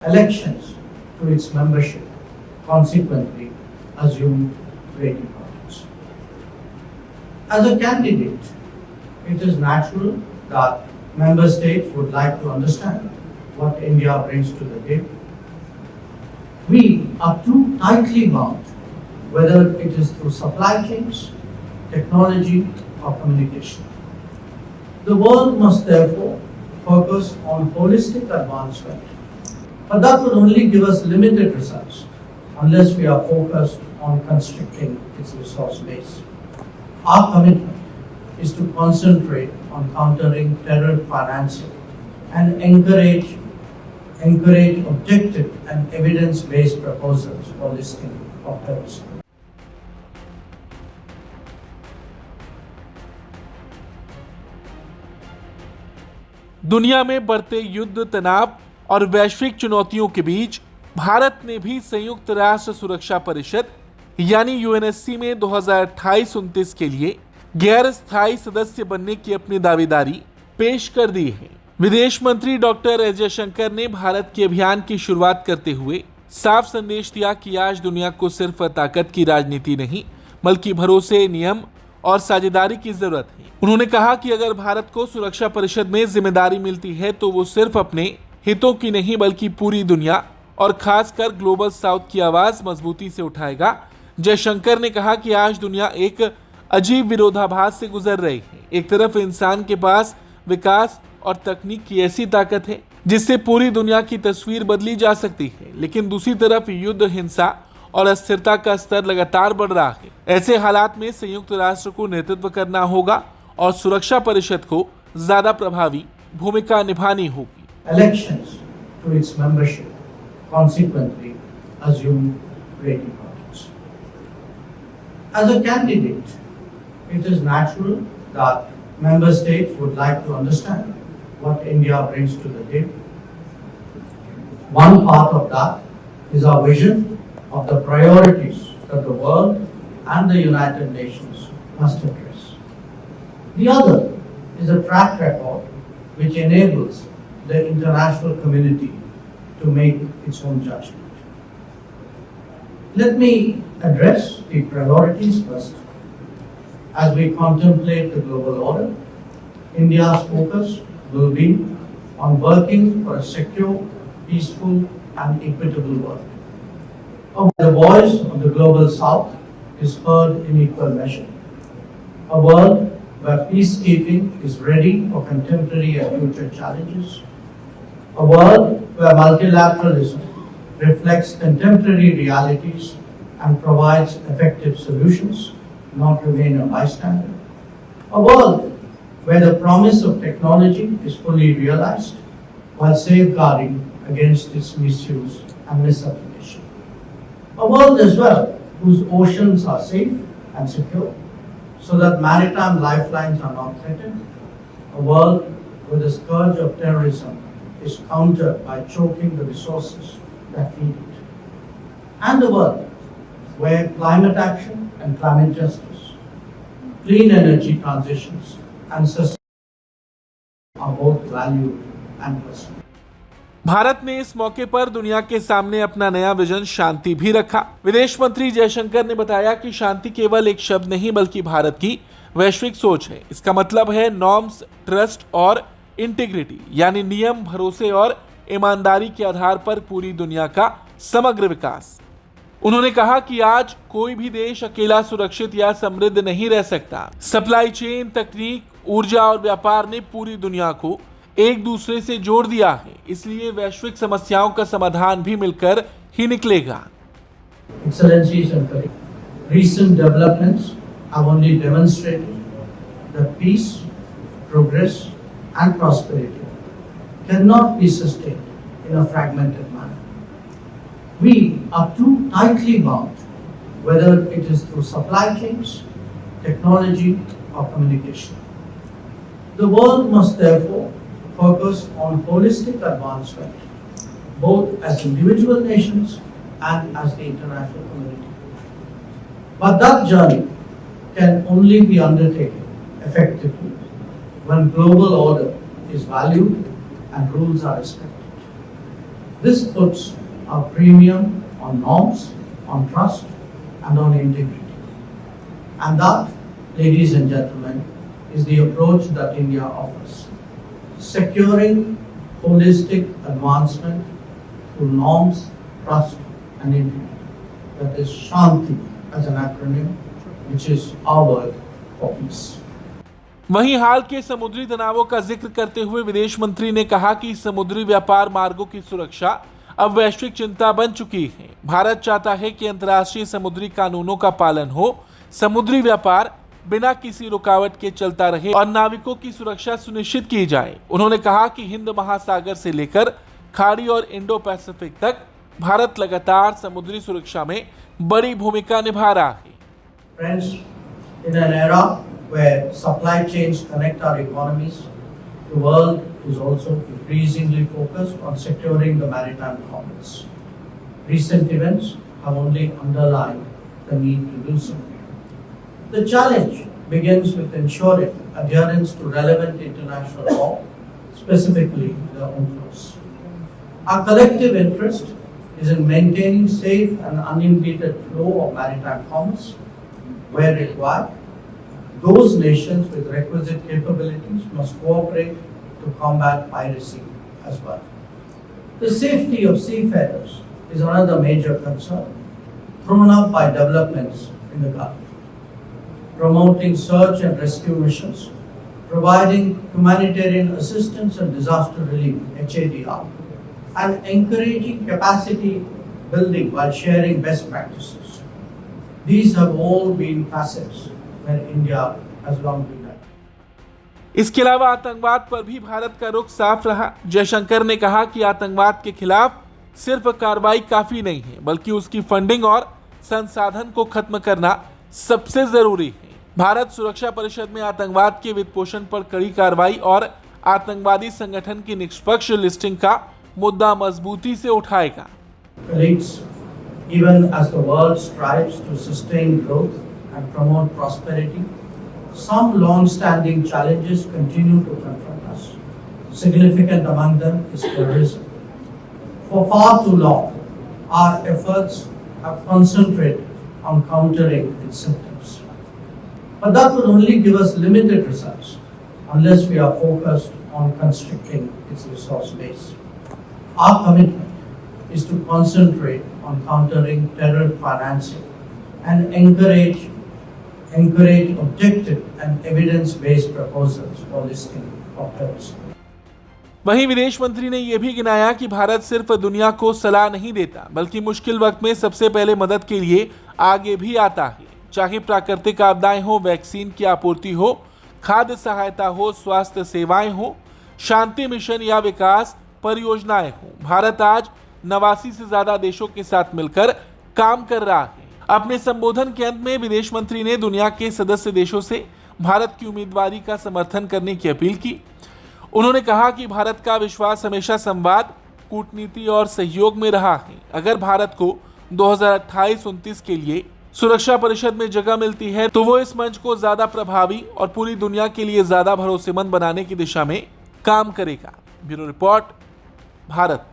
elections to its membership consequently assumed great importance. As a candidate, it is natural that member states would like to understand what India brings to the table. We are too tightly bound, whether it is through supply chains, technology, or communication. The world must therefore focus on holistic advancement, but that would only give us limited results unless we are focused on constricting its resource base. Our commitment is to concentrate on countering terror financing and encourage objective and evidence-based proposals for listing of terrorism. दुनिया में बढ़ते युद्ध, तनाव और वैश्विक चुनौतियों के बीच भारत ने भी संयुक्त राष्ट्र सुरक्षा परिषद यानी यूएनएससी में 2028-29 के लिए गैर स्थायी सदस्य बनने की अपनी दावेदारी पेश कर दी है। विदेश मंत्री डॉक्टर एस जयशंकर ने भारत के अभियान की शुरुआत करते हुए साफ संदेश दिया कि आज दुनिया को सिर्फ ताकत की राजनीति नहीं बल्कि भरोसे, नियम और साझेदारी की जरूरत है। उन्होंने कहा कि अगर भारत को सुरक्षा परिषद में जिम्मेदारी मिलती है तो वो सिर्फ अपने हितों की नहीं बल्कि पूरी दुनिया और खासकर ग्लोबल साउथ की आवाज मजबूती से उठाएगा। जयशंकर ने कहा कि आज दुनिया एक अजीब विरोधाभास से गुजर रही है। एक तरफ इंसान के पास विकास और तकनीक की ऐसी ताकत है जिससे पूरी दुनिया की तस्वीर बदली जा सकती है, लेकिन दूसरी तरफ युद्ध, हिंसा और अस्थिरता का स्तर लगातार बढ़ रहा है। ऐसे हालात में संयुक्त राष्ट्र को नेतृत्व करना होगा और सुरक्षा परिषद को ज्यादा प्रभावी भूमिका निभानी होगी। Elections to its membership consequently assumed great importance. As a candidate, it is natural that member states would like to understand what India brings to the table. One part of that is our vision of the priorities that the world and the United Nations must address. The other is a track record which enables the international community to make its own judgment. Let me address the priorities first. As we contemplate the global order, India's focus will be on working for a secure, peaceful, and equitable world. The voice of the global south is heard in equal measure. A world where peacekeeping is ready for contemporary and future challenges. A world where multilateralism reflects contemporary realities and provides effective solutions, not remain a bystander. A world where the promise of technology is fully realized while safeguarding against its misuse and misapplication. A world as well whose oceans are safe and secure so that maritime lifelines are not threatened. A world where the scourge of terrorism is countered by choking the resources that feed it. And a world where climate action and climate justice, clean energy transitions and sustainability are both valued and pursued. Bharat ने इस मौके पर दुनिया के सामने अपना नया vision शांति भी रखा। विदेश मंत्री जयशंकर ने बताया कि शांति केवल एक शब्द नहीं बल्कि भारत की वैश्विक सोच है। इसका मतलब है नॉर्म्स, ट्रस्ट और इंटीग्रिटी यानी नियम, भरोसे और ईमानदारी के आधार पर पूरी दुनिया का समग्र विकास। उन्होंने कहा कि आज कोई भी देश अकेला सुरक्षित या समृद्ध नहीं रह सकता। सप्लाई चेन, तकनीक, ऊर्जा और व्यापार ने पूरी दुनिया को एक दूसरे से जोड़ दिया है, इसलिए वैश्विक समस्याओं का समाधान भी मिलकर ही निकलेगा। Excellencies and colleagues, recent developments have only demonstrated that peace, progress, and prosperity cannot be sustained in a fragmented manner. We are too tightly bound, whether it is through supply chains, technology, or communication. The world must therefore focus on holistic advancement, both as individual nations and as the international community. But that journey can only be undertaken effectively when global order is valued and rules are respected. This puts a premium on norms, on trust, and on integrity. And that, ladies and gentlemen, is the approach that India offers. Securing holistic advancement through norms, trust, and integrity. That is SHANTI as an acronym, which is our word for peace. वहीं हाल के समुद्री तनावों का जिक्र करते हुए विदेश मंत्री ने कहा कि समुद्री व्यापार मार्गों की सुरक्षा अब वैश्विक चिंता बन चुकी है। भारत चाहता है कि अंतर्राष्ट्रीय समुद्री कानूनों का पालन हो, समुद्री व्यापार बिना किसी रुकावट के चलता रहे और नाविकों की सुरक्षा सुनिश्चित की जाए। उन्होंने कहा कि हिंद महासागर से लेकर खाड़ी और इंडो पैसिफिक तक भारत लगातार समुद्री सुरक्षा में बड़ी भूमिका निभा रहा है। Friends, in an era where supply chains connect our economies, the world is also increasingly focused on securing the maritime commons. Recent events have only underlined the need to do so. The challenge begins with ensuring adherence to relevant international law, specifically the UNCLOS. Our collective interest is in maintaining safe and unimpeded flow of maritime commerce. Where required, those nations with requisite capabilities must cooperate to combat piracy as well. The safety of seafarers is another major concern thrown up by developments in the Gulf. Promoting search and rescue missions, providing humanitarian assistance and disaster relief (HADR), and encouraging capacity building while sharing best practices. These have all been facets where India has long been at. इसके अलावा आतंकवाद पर भी भारत का रुख साफ रहा। जयशंकर ने कहा कि आतंकवाद के खिलाफ सिर्फ कार्रवाई काफी नहीं है, बल्कि उसकी फंडिंग और संसाधन को खत्म करना सबसे जरूरी है। भारत सुरक्षा परिषद में आतंकवाद के वित्त पोषण पर कड़ी कार्रवाई और आतंकवादी संगठन की निष्पक्ष लिस्टिंग का मुद्दा मजबूती से उठाएगा। Colleagues, even as the world strives to sustain growth and promote prosperity, some long-standing challenges continue to confront us. Significant among them is terrorism. For far too long, our efforts have concentrated on countering its symptoms. But that will only give us limited results unless we are focused on constricting its resource base. Our commitment is to concentrate on countering terror financing and encourage objective and evidence-based proposals for listing of terrorism. वहीं विदेश मंत्री ने यह भी गिनाया कि भारत सिर्फ दुनिया को सलाह नहीं देता, बल्कि मुश्किल वक्त में सबसे पहले मदद के लिए आगे भी आता है। चाहे प्राकृतिक आपदाएं हो, वैक्सीन की आपूर्ति हो, खाद्य सहायता हो, स्वास्थ्य सेवाएं हो, शांति मिशन या विकास परियोजनाएं हो, भारत आज 89 से ज्यादा देशों के साथ मिलकर काम कर रहा है। अपने संबोधन के अंत में विदेश मंत्री ने दुनिया के सदस्य देशों से भारत की उम्मीदवारी का समर्थन करने की अपील की। उन्होंने कहा कि भारत का विश्वास हमेशा संवाद, कूटनीति और सहयोग में रहा है। अगर भारत को 2028-29 के लिए सुरक्षा परिषद में जगह मिलती है तो वो इस मंच को ज्यादा प्रभावी और पूरी दुनिया के लिए ज्यादा भरोसेमंद बनाने की दिशा में काम करेगा। Bureau report, Bharat.